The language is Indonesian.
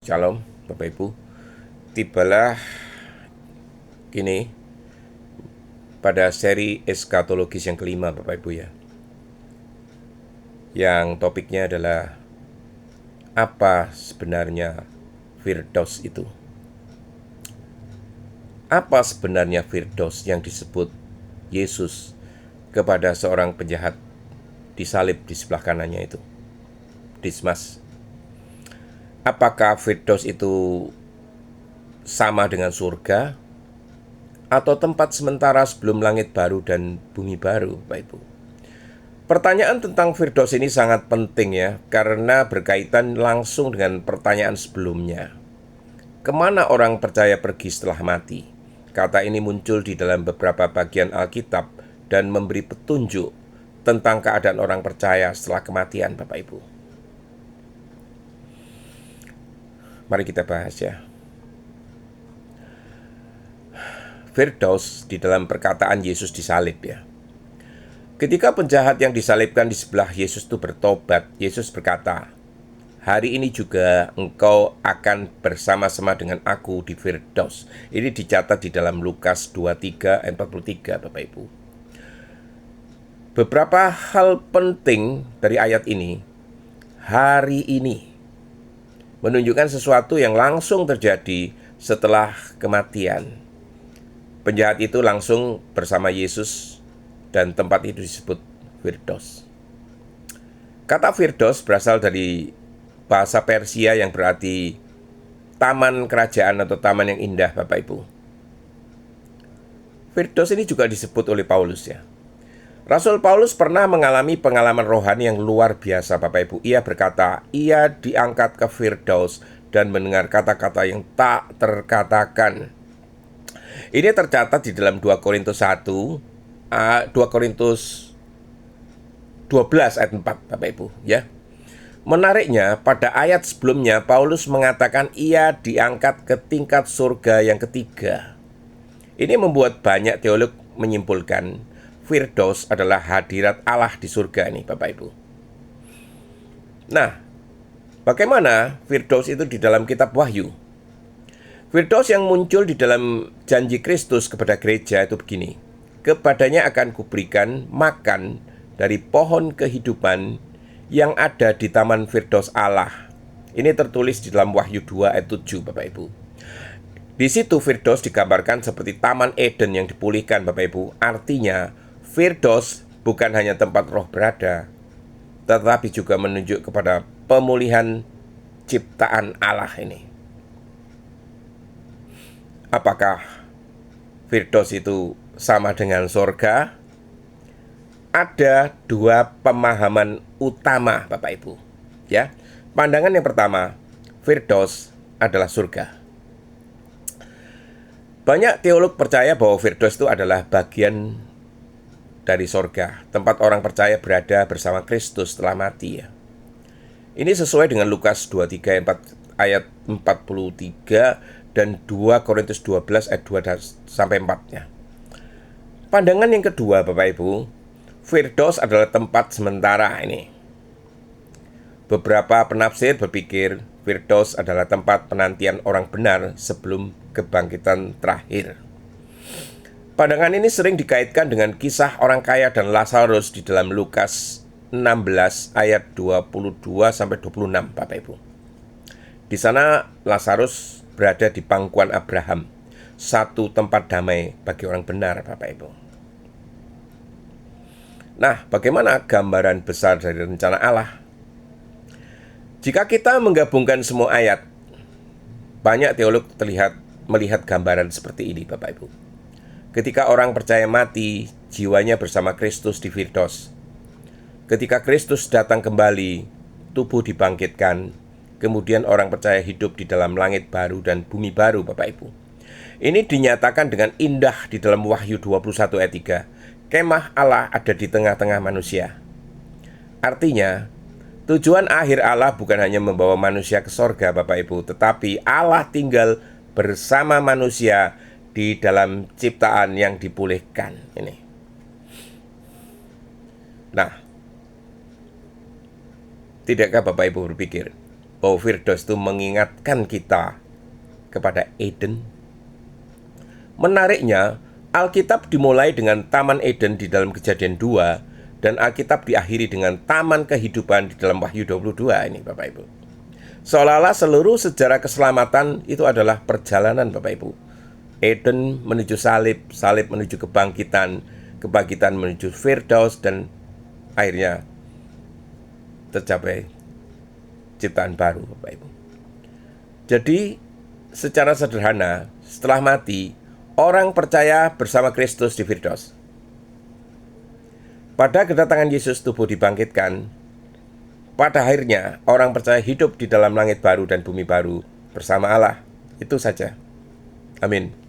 Shalom, Bapak Ibu. Tibalah ini pada seri eskatologis yang kelima, Bapak Ibu ya. Yang topiknya adalah apa sebenarnya Firdaus itu? Apa sebenarnya Firdaus yang disebut Yesus kepada seorang penjahat disalib di sebelah kanannya itu? Dismas. Apakah Firdaus itu sama dengan surga atau tempat sementara sebelum langit baru dan bumi baru, Bapak Ibu? Pertanyaan tentang Firdaus ini sangat penting ya, karena berkaitan langsung dengan pertanyaan sebelumnya. Kemana orang percaya pergi setelah mati? Kata ini muncul di dalam beberapa bagian Alkitab dan memberi petunjuk tentang keadaan orang percaya setelah kematian, Bapak Ibu. Mari kita bahas ya. Firdaus di dalam perkataan Yesus disalib ya. Ketika penjahat yang disalibkan di sebelah Yesus itu bertobat, Yesus berkata, "Hari ini juga engkau akan bersama-sama dengan aku di Firdaus." Ini dicatat di dalam Lukas 23 ayat 43, Bapak Ibu. Beberapa hal penting dari ayat ini, hari ini, menunjukkan sesuatu yang langsung terjadi setelah kematian. Penjahat itu langsung bersama Yesus dan tempat itu disebut Firdaus. Kata Firdaus berasal dari bahasa Persia yang berarti taman kerajaan atau taman yang indah, Bapak Ibu. Firdaus ini juga disebut oleh Paulus ya. Rasul Paulus pernah mengalami pengalaman rohani yang luar biasa, Bapak Ibu. Ia berkata, ia diangkat ke Firdaus dan mendengar kata-kata yang tak terkatakan. Ini tercatat di dalam 2 Korintus 1, 2 Korintus 12 ayat 4, Bapak Ibu ya. Menariknya, pada ayat sebelumnya Paulus mengatakan ia diangkat ke tingkat surga yang ketiga. Ini membuat banyak teolog menyimpulkan Firdaus adalah hadirat Allah di surga ini, Bapak Ibu. Nah, bagaimana Firdaus itu di dalam kitab Wahyu? Firdaus yang muncul di dalam janji Kristus kepada gereja itu begini. Kepadanya akan kuberikan makan dari pohon kehidupan yang ada di taman Firdaus Allah. Ini tertulis di dalam Wahyu 2 ayat 7, Bapak Ibu. Di situ Firdaus digambarkan seperti Taman Eden yang dipulihkan, Bapak Ibu. Artinya, Firdaus bukan hanya tempat roh berada, tetapi juga menunjuk kepada pemulihan ciptaan Allah ini. Apakah Firdaus itu sama dengan surga? Ada dua pemahaman utama, Bapak Ibu. Ya, pandangan yang pertama, Firdaus adalah surga. Banyak teolog percaya bahwa Firdaus itu adalah bagian dari surga, tempat orang percaya berada bersama Kristus setelah mati ya. Ini sesuai dengan Lukas 23 ayat 43 dan 2 Korintus 12 ayat 2 sampai 4-nya. Pandangan yang kedua, Bapak Ibu, Firdaus adalah tempat sementara ini. Beberapa penafsir berpikir Firdaus adalah tempat penantian orang benar sebelum kebangkitan terakhir. Pandangan ini sering dikaitkan dengan kisah orang kaya dan Lazarus di dalam Lukas 16 ayat 22 sampai 26, Bapak Ibu. Di sana Lazarus berada di pangkuan Abraham, satu tempat damai bagi orang benar, Bapak Ibu. Nah, bagaimana gambaran besar dari rencana Allah? Jika kita menggabungkan semua ayat, banyak teolog melihat gambaran seperti ini, Bapak Ibu. Ketika orang percaya mati, jiwanya bersama Kristus di Firdaus. Ketika Kristus datang kembali, tubuh dibangkitkan, kemudian orang percaya hidup di dalam langit baru dan bumi baru, Bapak Ibu. Ini dinyatakan dengan indah di dalam Wahyu 21 ayat 3. Kemah Allah ada di tengah-tengah manusia. Artinya, tujuan akhir Allah bukan hanya membawa manusia ke sorga, Bapak Ibu, tetapi Allah tinggal bersama manusia di dalam ciptaan yang dipulihkan ini. Nah, tidakkah Bapak Ibu berpikir, bahwa Firdaus itu mengingatkan kita kepada Eden. Menariknya, Alkitab dimulai dengan Taman Eden di dalam Kejadian 2, dan Alkitab diakhiri dengan Taman Kehidupan di dalam Wahyu 22 ini, Bapak Ibu. Seolah-olah seluruh sejarah keselamatan itu adalah perjalanan, Bapak Ibu. Eden menuju salib, salib menuju kebangkitan, kebangkitan menuju Firdaus, dan akhirnya tercapai ciptaan baru, Bapak Ibu. Jadi, secara sederhana, setelah mati, orang percaya bersama Kristus di Firdaus. Pada kedatangan Yesus, tubuh dibangkitkan. Pada akhirnya, orang percaya hidup di dalam langit baru dan bumi baru bersama Allah. Itu saja. Amin.